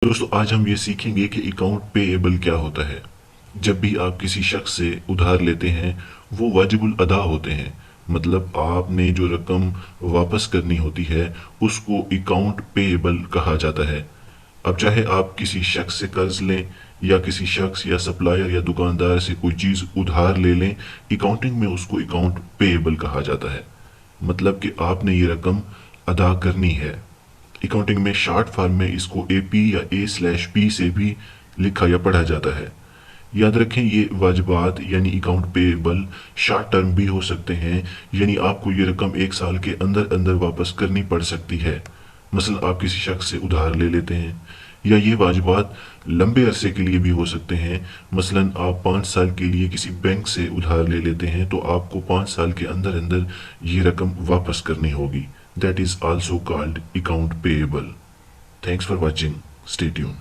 दोस्तों आज हम ये सीखेंगे कि अकाउंट पेएबल क्या होता है। जब भी आप किसी शख्स से उधार लेते हैं वो वाजिबुल अदा होते हैं। मतलब आपने जो रकम वापस करनी होती है उसको अकाउंट पेएबल कहा जाता है। अब चाहे आप किसी शख्स से कर्ज लें या किसी शख्स या सप्लायर या दुकानदार से कोई चीज़ उधार ले लें, अकाउंटिंग में उसको अकाउंट पेएबल कहा जाता है। मतलब कि आपने ये रकम अदा करनी है। अकाउंटिंग में शॉर्ट फॉर्म में इसको एपी या A/P से भी लिखा या पढ़ा जाता है। याद रखें ये वाजिबात यानी अकाउंट पेएबल शॉर्ट टर्म भी हो सकते हैं, यानी आपको ये रकम 1 साल के अंदर अंदर वापस करनी पड़ सकती है। मसलन आप किसी शख्स से उधार ले लेते हैं, या ये वाजिबात लंबे अरसे के लिए भी हो सकते हैं। मसलन आप 5 साल के लिए किसी बैंक से उधार ले लेते हैं तो आपको 5 साल के अंदर अंदर ये रकम वापस करनी होगी। That is also called account payable. Thanks for watching. Stay tuned.